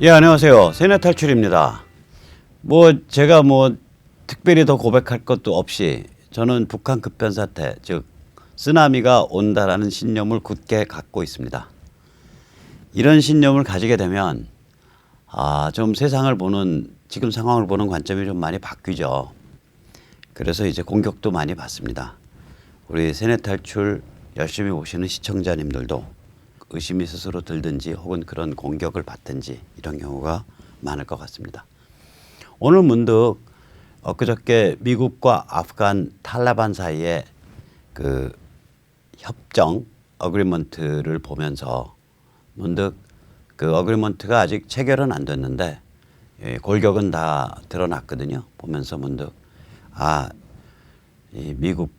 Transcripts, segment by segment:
예, 안녕하세요. 세뇌 탈출입니다. 제가 특별히 더 고백할 것도 없이 저는 북한 급변 사태, 즉 쓰나미가 온다라는 신념을 굳게 갖고 있습니다. 이런 신념을 가지게 되면 좀 세상을 보는, 지금 상황을 보는 관점이 좀 많이 바뀌죠. 그래서 이제 공격도 많이 받습니다. 우리 세뇌 탈출 열심히 보시는 시청자님들도 의심이 스스로 들든지 혹은 그런 공격을 받든지 이런 경우가 많을 것 같습니다. 오늘 문득 엊그저께 미국과 아프간 탈레반 사이의 그 협정 어그리먼트를 보면서 문득 그 어그리먼트가 아직 체결은 안 됐는데 골격은 다 드러났거든요. 보면서 문득 이 미국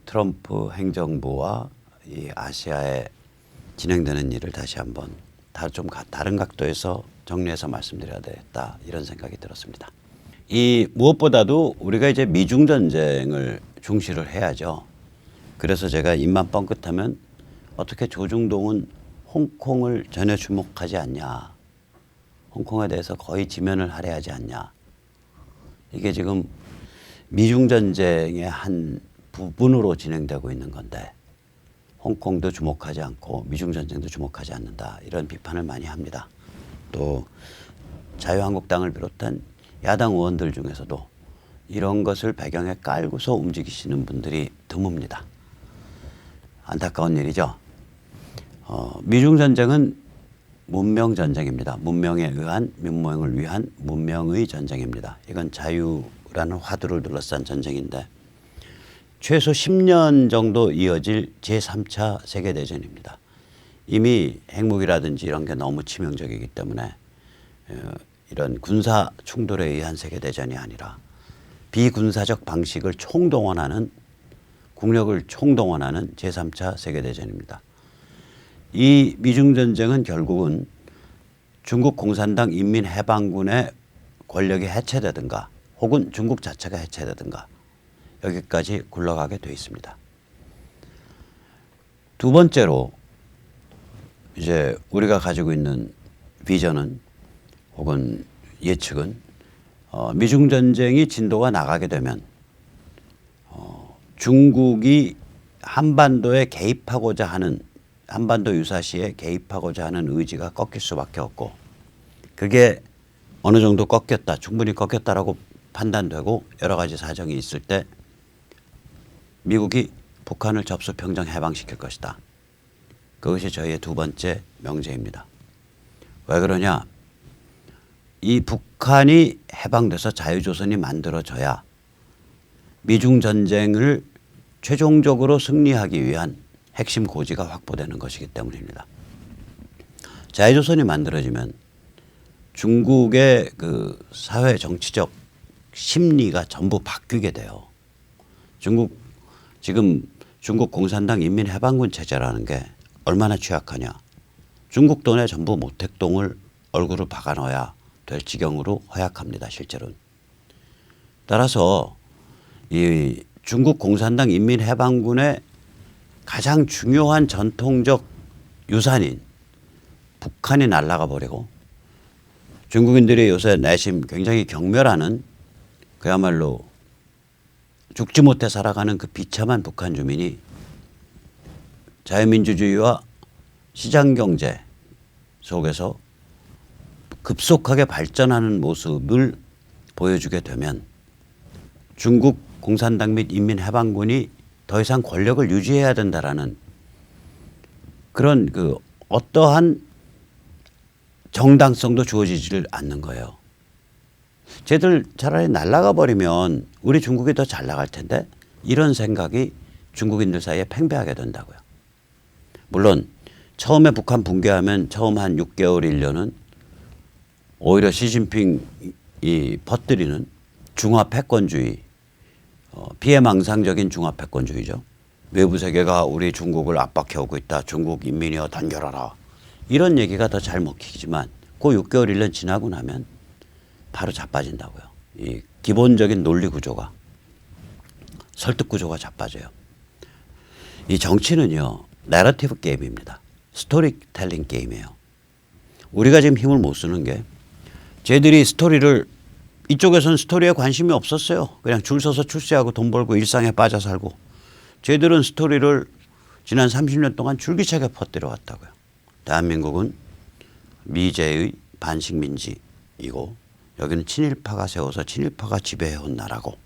트럼프 행정부와 이 아시아에 진행되는 일을 다시 한번 좀 다른 각도에서 정리해서 말씀드려야 되겠다 이런 생각이 들었습니다. 이 무엇보다도 우리가 이제 미중 전쟁을 중시를 해야죠. 그래서 제가 입만 뻥끗하면 어떻게 조중동은 홍콩을 전혀 주목하지 않냐, 홍콩에 대해서 거의 지면을 할애하지 않냐. 이게 지금 미중 전쟁의 한 부분으로 진행되고 있는 건데 홍콩도 주목하지 않고 미중 전쟁도 주목하지 않는다 이런 비판을 많이 합니다. 또 자유한국당을 비롯한 야당 의원들 중에서도 이런 것을 배경에 깔고서 움직이시는 분들이 드뭅니다. 안타까운 일이죠. 미중 전쟁은 문명 전쟁입니다. 문명을 위한 문명의 전쟁입니다. 이건 자유라는 화두를 둘러싼 전쟁인데 최소 10년 정도 이어질 제3차 세계대전입니다. 이미 핵무기라든지 이런 게 너무 치명적이기 때문에 이런 군사 충돌에 의한 세계대전이 아니라 비군사적 방식을 총동원하는, 국력을 총동원하는 제3차 세계대전입니다. 이 미중전쟁은 결국은 중국 공산당 인민해방군의 권력이 해체되든가 혹은 중국 자체가 해체되든가 여기까지 굴러가게 돼 있습니다. 두 번째로 이제 우리가 가지고 있는 비전은 혹은 예측은 미중 전쟁이 진도가 나가게 되면 중국이 한반도에 개입하고자 하는, 한반도 유사시에 개입하고자 하는 의지가 꺾일 수밖에 없고, 그게 어느 정도 꺾였다, 충분히 꺾였다라고 판단되고 여러 가지 사정이 있을 때 미국이 북한을 접수평정 해방시킬 것이다. 그것이 저희의 두 번째 명제입니다. 왜 그러냐? 이 북한이 해방돼서 자유조선이 만들어져야 미중 전쟁을 최종적으로 승리하기 위한 핵심 고지가 확보되는 것이기 때문입니다. 자유조선이 만들어지면 중국의 그 사회 정치적 심리가 전부 바뀌게 돼요. 지금 중국 공산당 인민해방군 체제라는 게 얼마나 취약하냐. 중국 돈에 전부 모택동을 얼굴을 박아 넣어야 될 지경으로 허약합니다. 실제로는. 따라서 이 중국 공산당 인민해방군의 가장 중요한 전통적 유산인 북한이 날아가 버리고 중국인들이 요새 내심 굉장히 경멸하는, 그야말로 죽지 못해 살아가는 그 비참한 북한 주민이 자유민주주의와 시장경제 속에서 급속하게 발전하는 모습을 보여주게 되면 중국 공산당 및 인민해방군이 더 이상 권력을 유지해야 된다라는 그런 그 어떠한 정당성도 주어지지를 않는 거예요. 쟤들 차라리 날아가 버리면 우리 중국이 더 잘 나갈 텐데, 이런 생각이 중국인들 사이에 팽배하게 된다고요. 물론 처음에 북한 붕괴하면 처음 한 6개월 1년은 오히려 시진핑이 퍼뜨리는 중화패권주의, 피해망상적인 중화패권주의죠. 외부 세계가 우리 중국을 압박해오고 있다. 중국 인민이여 단결하라. 이런 얘기가 더 잘 먹히지만 그 6개월 1년 지나고 나면 바로 자빠진다고요. 이 기본적인 논리 구조가, 설득 구조가 자빠져요. 이 정치는요, 내러티브 게임입니다. 스토리텔링 게임이에요. 우리가 지금 힘을 못 쓰는 게 쟤들이 스토리를 이쪽에서는 스토리에 관심이 없었어요. 그냥 줄 서서 출세하고 돈 벌고 일상에 빠져 살고. 쟤들은 스토리를 지난 30년 동안 줄기차게 퍼뜨려 왔다고요. 대한민국은 미제의 반식민지이고 여기는 친일파가 세워서 친일파가 지배해온 나라고,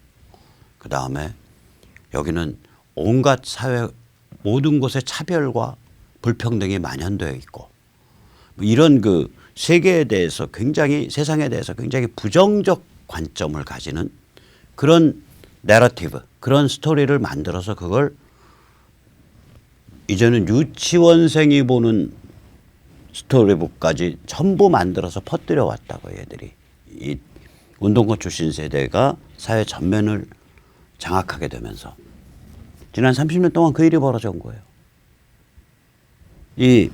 그 다음에 여기는 온갖 사회 모든 곳에 차별과 불평등이 만연되어 있고, 이런 그 세계에 대해서 굉장히, 세상에 대해서 굉장히 부정적 관점을 가지는 그런 내러티브, 그런 스토리를 만들어서 그걸 이제는 유치원생이 보는 스토리북까지 전부 만들어서 퍼뜨려 왔다고. 얘들이 이 운동권 출신 세대가 사회 전면을 장악하게 되면서 지난 30년 동안 그 일이 벌어져 온 거예요. 이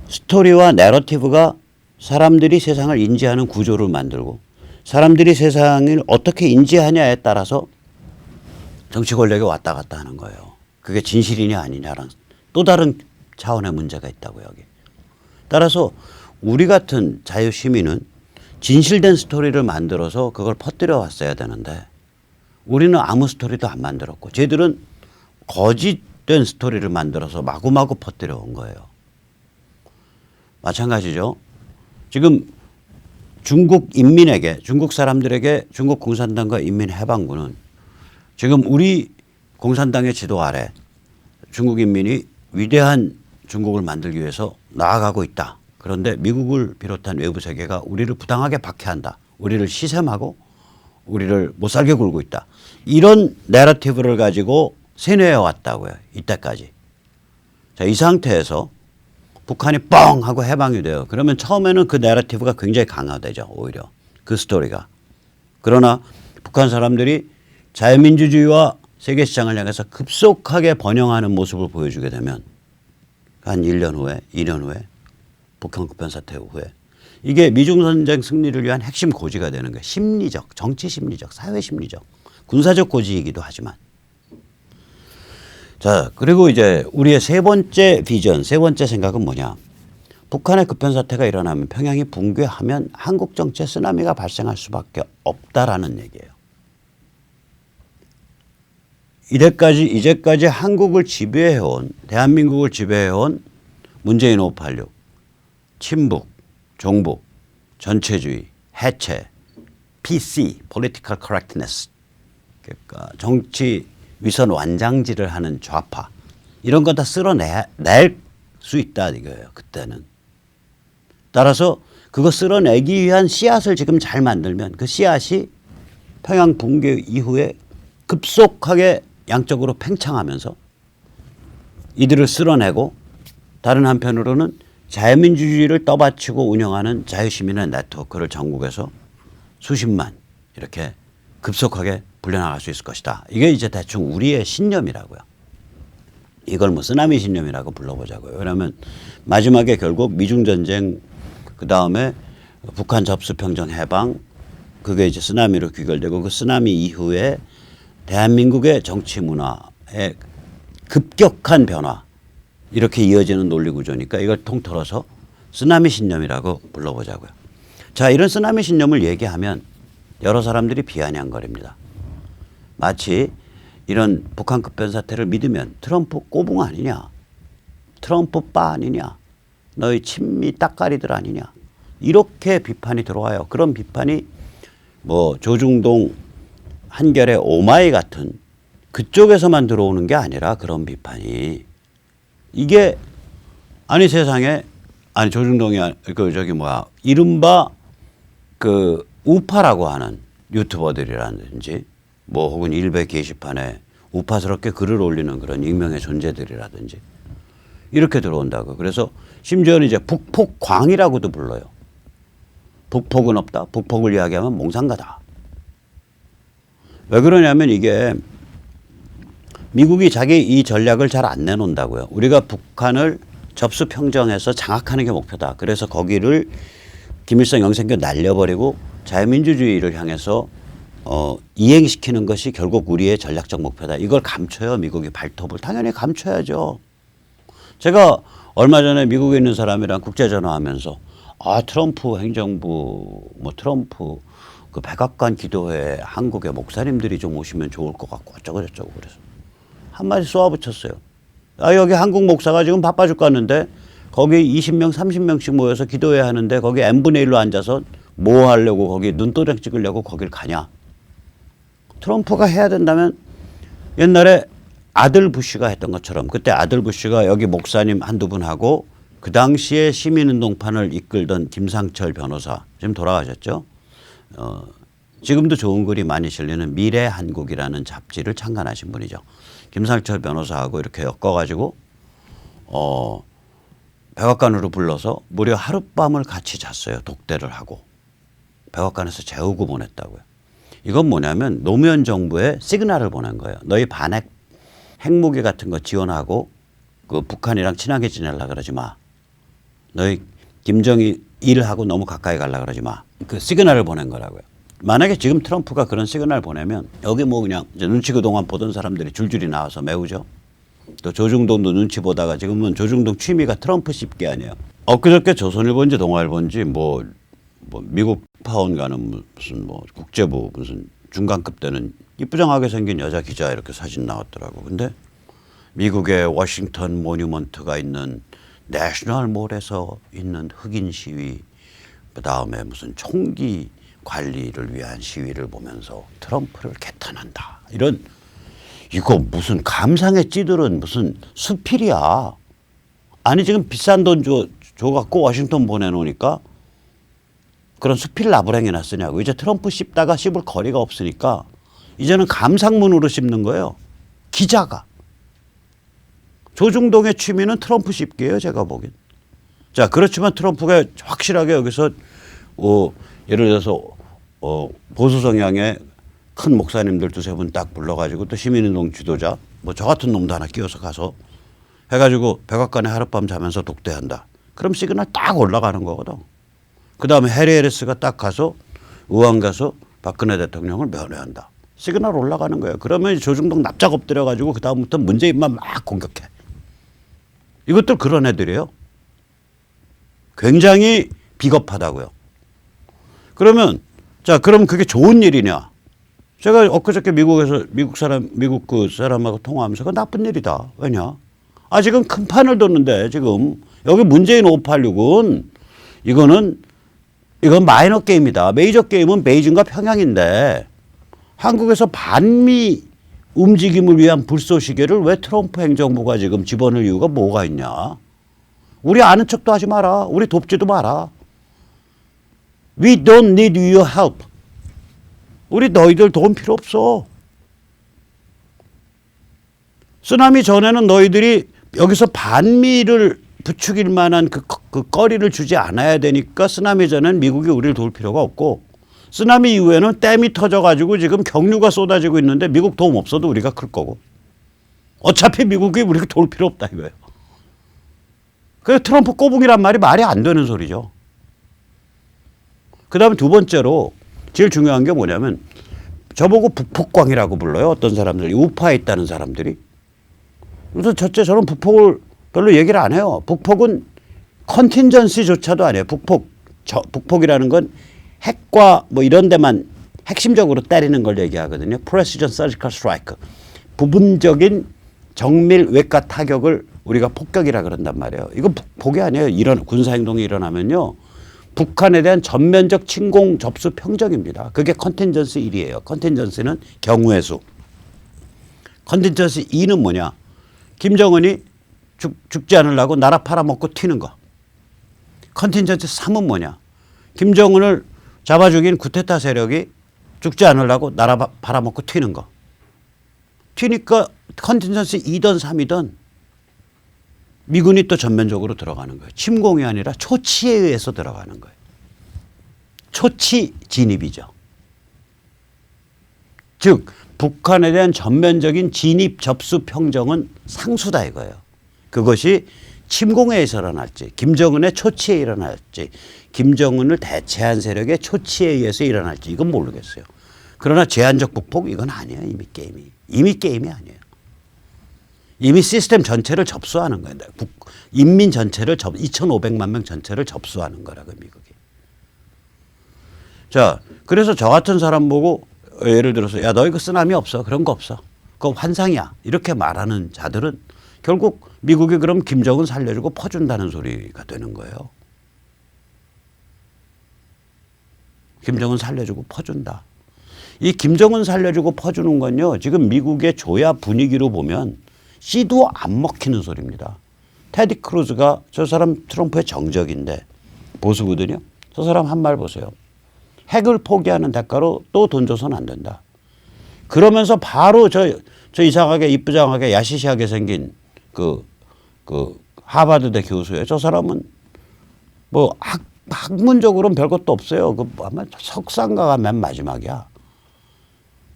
스토리와 내러티브가 사람들이 세상을 인지하는 구조를 만들고, 사람들이 세상을 어떻게 인지하냐에 따라서 정치 권력이 왔다 갔다 하는 거예요. 그게 진실이냐 아니냐라는 또 다른 차원의 문제가 있다고. 여기 따라서 우리 같은 자유시민은 진실된 스토리를 만들어서 그걸 퍼뜨려 왔어야 되는데, 우리는 아무 스토리도 안 만들었고 쟤들은 거짓된 스토리를 만들어서 마구마구 퍼뜨려 온 거예요. 마찬가지죠. 지금 중국 인민에게, 중국 사람들에게 중국 공산당과 인민해방군은 지금 우리 공산당의 지도 아래 중국 인민이 위대한 중국을 만들기 위해서 나아가고 있다. 그런데 미국을 비롯한 외부 세계가 우리를 부당하게 박해한다. 우리를 시샘하고 우리를 못 살게 굴고 있다. 이런 내러티브를 가지고 세뇌해 왔다고요. 이때까지. 자, 이 상태에서 북한이 뻥 하고 해방이 돼요. 그러면 처음에는 그 내러티브가 굉장히 강화되죠. 오히려 그 스토리가. 그러나 북한 사람들이 자유민주주의와 세계시장을 향해서 급속하게 번영하는 모습을 보여주게 되면 한 1년 후에 2년 후에 북한 급변 사태 후에 이게 미중전쟁 승리를 위한 핵심 고지가 되는 거예요. 심리적, 정치 심리적, 사회 심리적, 군사적 고지이기도 하지만. 자, 그리고 이제 우리의 세 번째 비전, 세 번째 생각은 뭐냐. 북한의 급변 사태가 일어나면, 평양이 붕괴하면 한국 정치에 쓰나미가 발생할 수밖에 없다라는 얘기예요. 이제까지 한국을 지배해온, 대한민국을 지배해온 문재인 586, 친북, 종북, 전체주의, 해체, PC, Political Correctness, 그러니까 정치 위선 완장질을 하는 좌파, 이런 거 다 쓸어낼 수 있다 이거예요. 그때는. 따라서 그거 쓸어내기 위한 씨앗을 지금 잘 만들면 그 씨앗이 평양 붕괴 이후에 급속하게 양적으로 팽창하면서 이들을 쓸어내고, 다른 한편으로는 자유민주주의를 떠받치고 운영하는 자유시민의 네트워크를 전국에서 수십만 이렇게 급속하게 불려나갈 수 있을 것이다. 이게 이제 대충 우리의 신념이라고요. 이걸 뭐 쓰나미 신념이라고 불러보자고요. 왜냐하면 마지막에 결국 미중전쟁, 그 다음에 북한 접수평정 해방, 그게 이제 쓰나미로 귀결되고, 그 쓰나미 이후에 대한민국의 정치 문화의 급격한 변화, 이렇게 이어지는 논리 구조니까 이걸 통틀어서 쓰나미 신념이라고 불러보자고요. 자, 이런 쓰나미 신념을 얘기하면 여러 사람들이 비아냥거립니다. 마치 이런 북한 급변 사태를 믿으면 트럼프 꼬붕 아니냐, 트럼프 빠 아니냐, 너희 친미 따까리들 아니냐, 이렇게 비판이 들어와요. 그런 비판이 뭐 조중동, 한결의 오마이 같은 그쪽에서만 들어오는 게 아니라, 그런 비판이 이게 아니 세상에, 아니 조중동이 그 저기 뭐야, 이른바 그 우파라고 하는 유튜버들이라든지 뭐 혹은 일베 게시판에 우파스럽게 글을 올리는 그런 익명의 존재들이라든지 이렇게 들어온다고. 그래서 심지어는 이제 북폭광이라고도 불러요. 북폭은 없다. 북폭을 이야기하면 몽상가다. 왜 그러냐면 이게 미국이 자기 이 전략을 잘 안 내놓는다고요. 우리가 북한을 접수평정해서 장악하는 게 목표다. 그래서 거기를 김일성 영생교 날려버리고 자유민주주의를 향해서 이행시키는 것이 결국 우리의 전략적 목표다. 이걸 감춰요. 미국이 발톱을. 당연히 감춰야죠. 제가 얼마 전에 미국에 있는 사람이랑 국제전화하면서 아, 트럼프 행정부, 뭐 트럼프 그 백악관 기도회 한국의 목사님들이 좀 오시면 좋을 것 같고 어쩌고저쩌고 그래서 한마디 쏘아붙였어요. 아, 여기 한국 목사가 지금 바빠 죽겠는데 거기 20명, 30명씩 모여서 기도회 하는데 거기 n분의 1로 앉아서 뭐 하려고 거기 눈도장 찍으려고 거길 가냐. 트럼프가 해야 된다면 옛날에 아들 부시가 했던 것처럼 그때 아들 부시가 여기 목사님 한두 분하고 그 당시에 시민운동판을 이끌던 김상철 변호사 지금 돌아가셨죠. 지금도 좋은 글이 많이 실리는 미래 한국이라는 잡지를 창간하신 분이죠. 김상철 변호사하고 이렇게 엮어가지고 백악관으로 불러서 무려 하룻밤을 같이 잤어요. 독대를 하고 백악관에서 재우고 보냈다고요. 이건 뭐냐면 노무현 정부에 시그널을 보낸 거예요. 너희 반핵 핵무기 같은 거 지원하고 그 북한이랑 친하게 지내려 그러지 마. 너희 김정일 일하고 너무 가까이 가려 그러지 마. 그 시그널을 보낸 거라고요. 만약에 지금 트럼프가 그런 시그널 보내면 여기 뭐 그냥 이제 눈치 그동안 보던 사람들이 줄줄이 나와서 메우죠. 또 조중동도 눈치 보다가 지금은 조중동 취미가 트럼프 씹기 아니에요. 엊그저께 조선일보인지 동아일보인지 뭐 미국 파원 가는 무슨 뭐 국제부 무슨 중간급 되는 이쁘장하게 생긴 여자 기자 이렇게 사진 나왔더라고. 근데 미국의 워싱턴 모뉴먼트가 있는 내셔널 몰에서 있는 흑인 시위, 그다음에 무슨 총기 관리를 위한 시위를 보면서 트럼프를 개탄한다. 이런 이거 무슨 감상에 찌들은 무슨 수필이야. 아니 지금 비싼 돈 줘갖고 워싱턴 보내놓으니까 그런 수필 나부랭이나 쓰냐고. 이제 트럼프 씹다가 씹을 거리가 없으니까 이제는 감상문으로 씹는 거예요. 기자가. 조중동의 취미는 트럼프 씹기예요. 제가 보기엔. 자, 그렇지만 트럼프가 확실하게 여기서 예를 들어서 보수 성향의 큰 목사님들 두세 분 딱 불러가지고 또 시민운동 지도자 뭐 저 같은 놈도 하나 끼워서 가서 해가지고 백악관에 하룻밤 자면서 독대한다. 그럼 시그널 딱 올라가는 거거든. 그다음에 해리 해리스가 딱 가서 의왕 가서 박근혜 대통령을 면회한다. 시그널 올라가는 거예요. 그러면 조중동 납작 엎드려가지고 그다음부터 문재인만 막 공격해. 이것들 그런 애들이에요. 굉장히 비겁하다고요. 그러면 자, 그럼 그게 좋은 일이냐? 제가 엊그저께 미국 그 사람하고 통화하면서 그거 나쁜 일이다. 왜냐? 아, 지금 큰 판을 뒀는데 지금 여기 문재인 586은 이건 마이너 게임이다. 메이저 게임은 베이징과 평양인데 한국에서 반미 움직임을 위한 불쏘시개를 왜 트럼프 행정부가 지금 집어넣을 이유가 뭐가 있냐. 우리 아는 척도 하지 마라. 우리 돕지도 마라. We don't need your help. 우리 너희들 도움 필요 없어. 쓰나미 전에는 너희들이 여기서 반미를 부추길 만한 그 거리를 주지 않아야 되니까 쓰나미 전에는 미국이 우리를 도울 필요가 없고 쓰나미 이후에는 댐이 터져가지고 지금 경유가 쏟아지고 있는데 미국 도움 없어도 우리가 클 거고 어차피 미국이 우리가 도울 필요 없다 이거예요. 그래서 트럼프 꼬붕이란 말이 안 되는 소리죠. 그 다음에 두 번째로 제일 중요한 게 뭐냐면 저보고 북폭광이라고 불러요. 어떤 사람들이 우파에 있다는 사람들이. 그래서 첫째 저는 북폭을 별로 얘기를 안 해요. 북폭은 컨틴전시조차도 아니에요. 북폭이라는 건 핵과 뭐 이런 데만 핵심적으로 때리는 걸 얘기하거든요. Precision Surgical Strike. 부분적인 정밀 외과 타격을 우리가 폭격이라 그런단 말이에요. 이건 북폭이 아니에요. 이런 군사행동이 일어나면요. 북한에 대한 전면적 침공 접수 평정입니다. 그게 컨틴전시 1이에요. 컨틴전시는 경우의 수. 컨틴전시 2는 뭐냐. 김정은이 죽지 않으려고 나라 팔아먹고 튀는 거. 컨틴전시 3은 뭐냐. 김정은을 잡아 죽인 쿠데타 세력이 죽지 않으려고 나라 팔아먹고 튀는 거. 튀니까 컨틴전시 2든 3이든 미군이 또 전면적으로 들어가는 거예요. 침공이 아니라 초치에 의해서 들어가는 거예요. 초치 진입이죠. 즉 북한에 대한 전면적인 진입 접수 평정은 상수다 이거예요. 그것이 침공에 의해서 일어날지 김정은의 초치에 일어날지 김정은을 대체한 세력의 초치에 의해서 일어날지 이건 모르겠어요. 그러나 제한적 북폭 이건 아니에요. 이미 게임이 아니에요. 이미 시스템 전체를 접수하는 거예요. 인민 전체를 2,500만 명 전체를 접수하는 거라고 미국이. 자, 그래서 저 같은 사람 보고 예를 들어서 야, 너희 그 쓰나미 없어. 그런 거 없어. 그거 환상이야. 이렇게 말하는 자들은 결국 미국이 그럼 김정은 살려주고 퍼준다는 소리가 되는 거예요. 김정은 살려주고 퍼준다. 이 김정은 살려주고 퍼주는 건요. 지금 미국의 조야 분위기로 보면 씨도 안 먹히는 소리입니다. 테디 크루즈가 저 사람 트럼프의 정적인데 보수거든요. 저 사람 한 말 보세요. 핵을 포기하는 대가로 또 돈 줘서는 안 된다. 그러면서 바로 저 이상하게 이쁘장하게 야시시하게 생긴 그 하버드대 교수예요. 저 사람은 뭐 학문적으로는 별것도 없어요. 그 아마 석상가가 맨 마지막이야.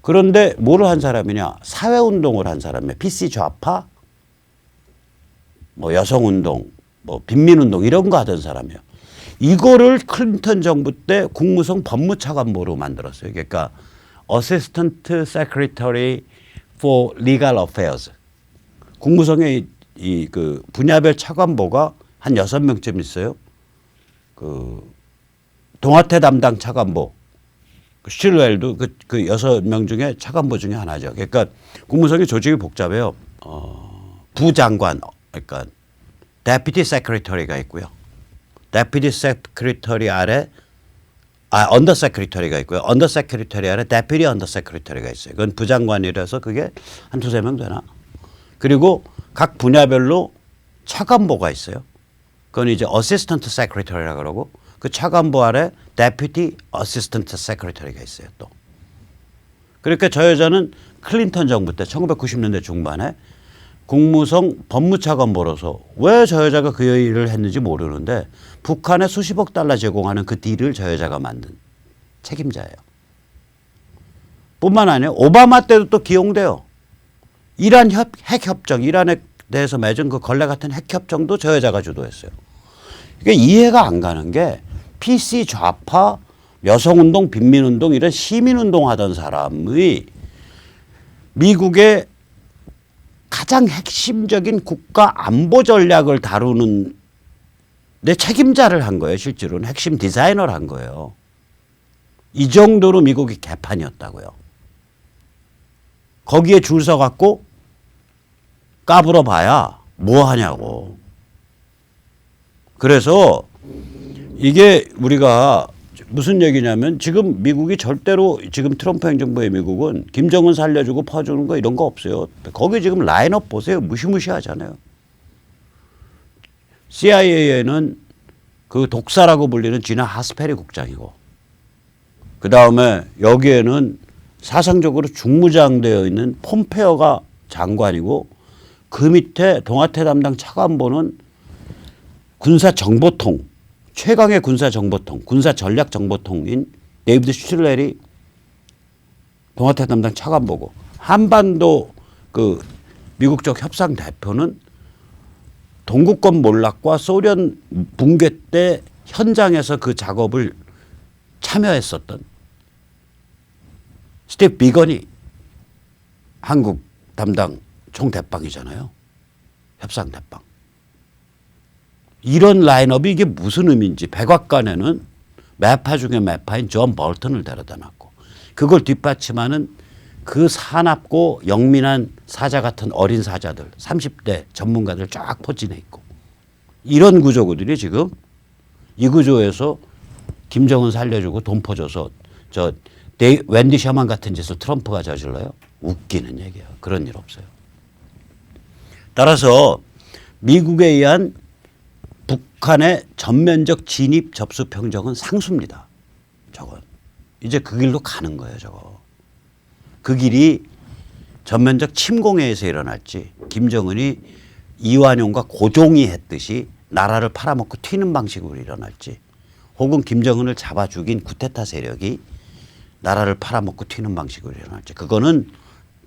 그런데 뭐를 한 사람이냐? 사회운동을 한 사람이에요. PC 좌파, 뭐 여성운동, 뭐 빈민운동 이런 거 하던 사람이에요. 이거를 클린턴 정부 때 국무성 법무차관보로 만들었어요. 그러니까 Assistant Secretary for Legal Affairs. 국무성의 그 분야별 차관보가 한 6명쯤 있어요. 그 동아태 담당 차관보. 실웰도 그 6명 중에 차관보 중에 하나죠. 그러니까 국무성의 조직이 복잡해요. 부장관, 그러니까 Deputy Secretary가 있고요. Deputy Secretary 아래 Under Secretary가 있고요. Under Secretary 아래 Deputy Under Secretary가 있어요. 그건 부장관이라서 그게 한 2-3명 되나? 그리고 각 분야별로 차관보가 있어요. 그건 이제 Assistant Secretary라고 그러고 그 차관보 아래 Deputy Assistant Secretary가 있어요. 또. 그러니까 저 여자는 클린턴 정부 때 1990년대 중반에 국무성 법무차관보로서 왜 저 여자가 그 일을 했는지 모르는데 북한에 수십억 달러 제공하는 그 딜을 저 여자가 만든 책임자예요. 뿐만 아니라 오바마 때도 또 기용돼요. 이란 핵협정, 이란에 대해서 맺은 그 걸레 같은 핵협정도 저 여자가 주도했어요. 그러니까 이해가 안 가는 게 PC 좌파, 여성운동, 빈민운동 이런 시민운동 하던 사람의 미국의 가장 핵심적인 국가 안보 전략을 다루는 내 책임자를 한 거예요. 실제로는 핵심 디자이너를 한 거예요. 이 정도로 미국이 개판이었다고요. 거기에 줄 서 갖고 까불어 봐야 뭐 하냐고. 그래서 이게 우리가 무슨 얘기냐면 지금 미국이 절대로 지금 트럼프 행정부의 미국은 김정은 살려주고 퍼주는 거 이런 거 없어요. 거기 지금 라인업 보세요. 무시무시하잖아요. CIA에는 그 독사라고 불리는 지나 하스페리 국장이고 그다음에 여기에는 사상적으로 중무장되어 있는 폼페어가 장관이고 그 밑에 동아태 담당 차관보는 군사정보통 최강의 군사정보통 군사전략정보통인 데이비드 슈틸렐이 동아태 담당 차관보고 한반도 그 미국 쪽 협상 대표는 동구권 몰락과 소련 붕괴 때 현장에서 그 작업을 참여했었던 스티브 비건이 한국 담당 총대빵이잖아요. 협상 대빵. 이런 라인업이 이게 무슨 의미인지 백악관에는 매파 중에 매파인 존 볼턴을 데려다 놨고 그걸 뒷받침하는 그 사납고 영민한 사자 같은 어린 사자들 30대 전문가들 쫙 포진해 있고 이런 구조구들이 지금 이 구조에서 김정은 살려주고 돈 퍼줘서 웬디 셔먼 같은 짓을 트럼프가 저질러요. 웃기는 얘기예요. 그런 일 없어요. 따라서 미국에 의한 북한의 전면적 진입 접수 평정은 상수입니다. 저건 이제 그 길로 가는 거예요. 저거. 그 길이 전면적 침공에 서 일어날지 김정은이 이완용과 고종이 했듯이 나라를 팔아먹고 튀는 방식으로 일어날지 혹은 김정은을 잡아 죽인 쿠데타 세력이 나라를 팔아먹고 튀는 방식으로 일어날지 그거는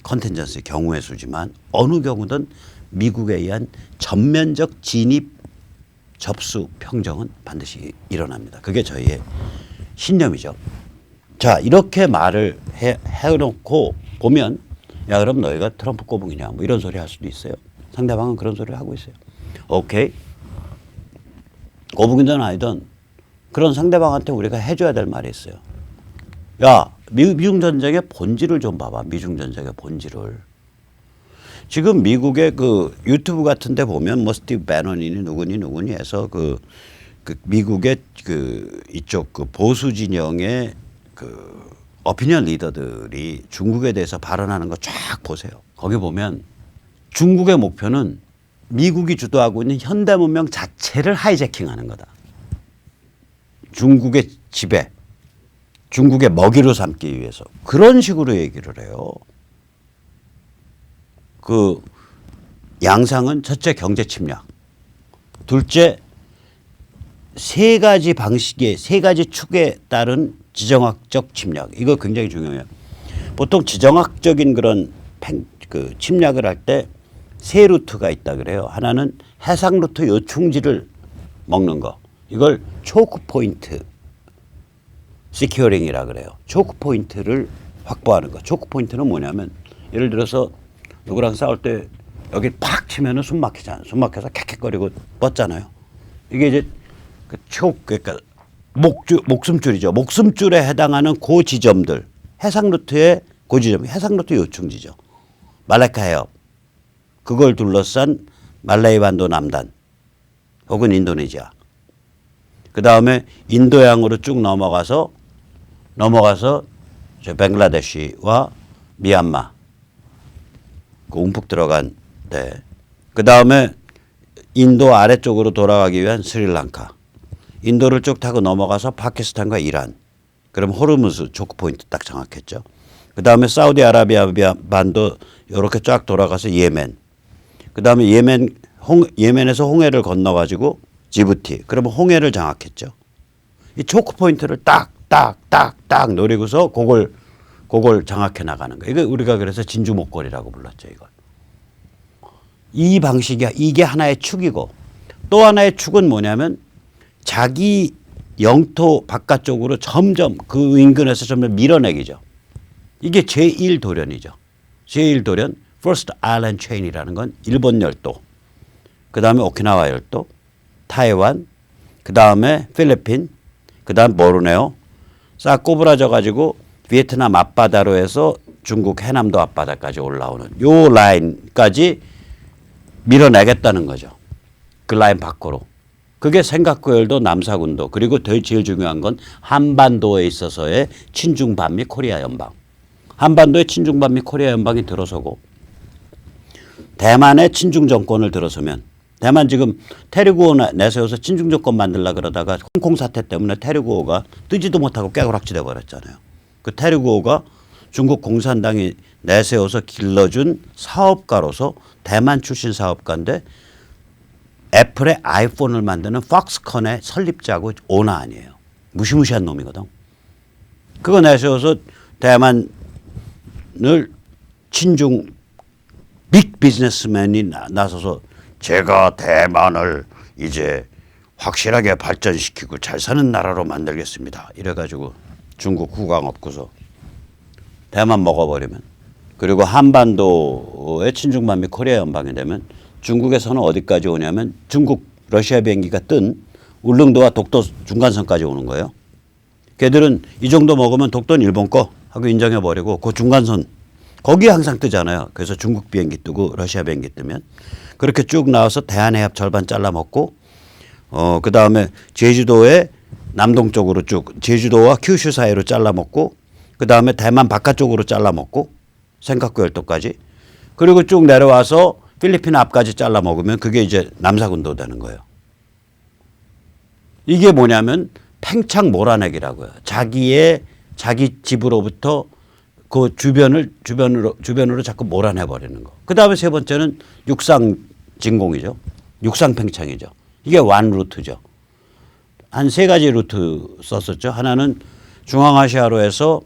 컨텐전스의 경우의 수지만 어느 경우든 미국에 의한 전면적 진입 접수 평정은 반드시 일어납니다. 그게 저희의 신념이죠. 자 이렇게 말을 해놓고 보면 야 그럼 너희가 트럼프 꼬붕이냐 뭐 이런 소리 할 수도 있어요. 상대방은 그런 소리를 하고 있어요. 오케이. 거북이든 아니든 그런 상대방한테 우리가 해줘야 될 말이 있어요. 야, 미중 전쟁의 본질을 좀 봐봐. 미중 전쟁의 본질을. 지금 미국의 그 유튜브 같은데 보면 뭐 스티브 배넌이니 누구니 해서 그 미국의 그 이쪽 그 보수 진영의 그 어피니언 리더들이 중국에 대해서 발언하는 거 쫙 보세요. 거기 보면 중국의 목표는 미국이 주도하고 있는 현대 문명 자체를 하이제킹하는 거다. 중국의 지배, 중국의 먹이로 삼기 위해서 그런 식으로 얘기를 해요. 그 양상은 첫째 경제 침략, 둘째 세 가지 방식의 세 가지 축에 따른 지정학적 침략. 이거 굉장히 중요해요. 보통 지정학적인 그런 그 침략을 할 때 세 루트가 있다 그래요. 하나는 해상 루트 요충지를 먹는 거. 이걸 초크 포인트 시큐어링이라 그래요. 초크 포인트를 확보하는 거. 초크 포인트는 뭐냐면 예를 들어서 누구랑 싸울 때 여기 팍 치면은 숨 막히잖아요. 숨 막혀서 캑캑거리고 뻗잖아요. 이게 이제 그 그러니까 목숨줄이죠. 목숨줄에 해당하는 그 지점들. 해상 루트의 그 지점. 해상 루트 요충지죠. 말레카 해협. 그걸 둘러싼 말레이 반도 남단 혹은 인도네시아. 그 다음에 인도양으로 쭉 넘어가서 저 벵글라데시와 미얀마 그 움푹 들어간 데. 그 다음에 인도 아래쪽으로 돌아가기 위한 스리랑카. 인도를 쭉 타고 넘어가서 파키스탄과 이란. 그럼 호르무즈 초크 포인트 딱 정확했죠. 그 다음에 사우디아라비아 반도 이렇게 쫙 돌아가서 예멘. 그 다음에 예멘에서 홍해를 건너가지고 지부티. 그러면 홍해를 장악했죠. 이 초크 포인트를 딱 노리고서 그걸 장악해 나가는 거예요. 이거 우리가 그래서 진주 목걸이라고 불렀죠. 이걸. 이 방식이 이게 하나의 축이고 또 하나의 축은 뭐냐면 자기 영토 바깥쪽으로 점점 그 인근에서 점점 밀어내기죠. 이게 제1도련이죠. 제1도련 First Island Chain이라는 건 일본 열도, 그 다음에 오키나와 열도, 타이완, 그 다음에 필리핀, 그 다음 보르네오 싹 꼬부라져 가지고 베트남 앞바다로 해서 중국 해남도 앞바다까지 올라오는 요 라인까지 밀어내겠다는 거죠. 그 라인 밖으로. 그게 생각고열도 남사군도 그리고 제일 중요한 건 한반도에 있어서의 친중반미 코리아 연방. 한반도에 친중반미 코리아 연방이 들어서고 대만의 친중 정권을 들어서면 대만 지금 테르구오 내세워서 친중 정권 만들려 그러다가 홍콩 사태 때문에 테르구오가 뜨지도 못하고 깨우락지돼 버렸잖아요. 그 테르구오가 중국 공산당이 내세워서 길러준 사업가로서 대만 출신 사업가인데 애플의 아이폰을 만드는 팍스컨의 설립자고 오너 아니에요. 무시무시한 놈이거든. 그거 내세워서 대만을 친중 빅 비즈니스맨이 나서서 제가 대만을 이제 확실하게 발전시키고 잘 사는 나라로 만들겠습니다. 이래가지고 중국 후광 없고서 대만 먹어버리면 그리고 한반도의 친중반미 코리아 연방이 되면 중국에서는 어디까지 오냐면 중국 러시아 비행기가 뜬 울릉도와 독도 중간선까지 오는 거예요. 걔들은 이 정도 먹으면 독도는 일본 거 하고 인정해버리고 그 중간선 거기에 항상 뜨잖아요. 그래서 중국 비행기 뜨고 러시아 비행기 뜨면 그렇게 쭉 나와서 대한해협 절반 잘라먹고 그 다음에 제주도의 남동쪽으로 쭉 제주도와 큐슈 사이로 잘라먹고 그 다음에 대만 바깥쪽으로 잘라먹고 센카쿠 열도까지 그리고 쭉 내려와서 필리핀 앞까지 잘라먹으면 그게 이제 남사군도 되는 거예요. 이게 뭐냐면 팽창 몰아내기라고요. 자기 집으로부터 그 주변으로 자꾸 몰아내 버리는 거. 그 다음에 세 번째는 육상 진공이죠. 육상 팽창이죠. 이게 완 루트죠. 한 세 가지 루트 썼었죠. 하나는 중앙아시아로 해서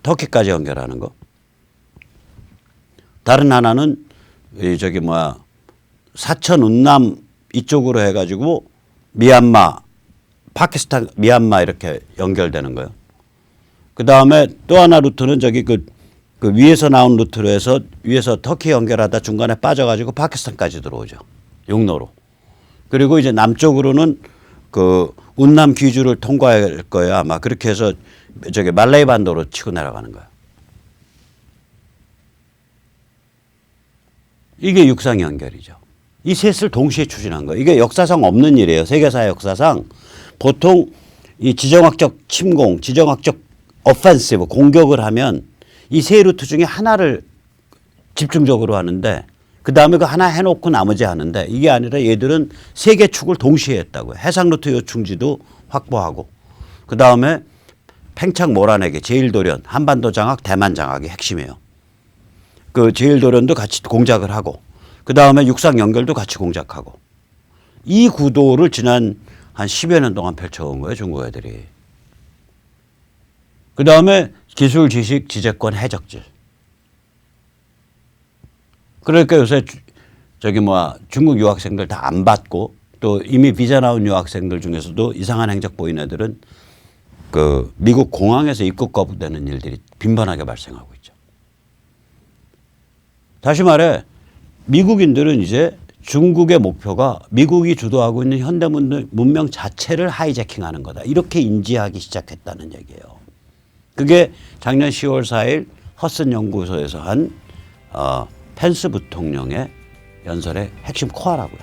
터키까지 연결하는 거. 다른 하나는 사천 운남 이쪽으로 해가지고 미얀마, 파키스탄, 미얀마 이렇게 연결되는 거예요. 그 다음에 또 하나 루트는 그 위에서 나온 루트로 해서 위에서 터키 연결하다 중간에 빠져가지고 파키스탄까지 들어오죠. 육로로. 그리고 이제 남쪽으로는 그 운남 귀주를 통과할 거예요. 아마 그렇게 해서 저기 말레이 반도로 치고 내려가는 거예요. 이게 육상 연결이죠. 이 셋을 동시에 추진한 거예요. 이게 역사상 없는 일이에요. 세계사 역사상 보통 이 지정학적 침공, 지정학적 오펜시브 공격을 하면 이 세 루트 중에 하나를 집중적으로 하는데 그 다음에 그 하나 해놓고 나머지 하는데 이게 아니라 얘들은 세 개 축을 동시에 했다고요. 해상 루트 요충지도 확보하고 그 다음에 팽창 몰아내기, 제일도련, 한반도 장악, 대만 장악이 핵심이에요. 그 제일도련도 같이 공작을 하고 그 다음에 육상 연결도 같이 공작하고 이 구도를 지난 한 10여 년 동안 펼쳐온 거예요. 중국 애들이. 그 다음에 기술, 지식, 지재권, 해적질. 그러니까 요새 저기 중국 유학생들 다 안 받고 또 이미 비자 나온 유학생들 중에서도 이상한 행적 보이는 애들은 그 미국 공항에서 입국 거부되는 일들이 빈번하게 발생하고 있죠. 다시 말해 미국인들은 이제 중국의 목표가 미국이 주도하고 있는 현대 문명 자체를 하이제킹하는 거다. 이렇게 인지하기 시작했다는 얘기예요. 그게 작년 10월 4일 허슨 연구소에서 한 펜스 부통령의 연설의 핵심 코어라고요.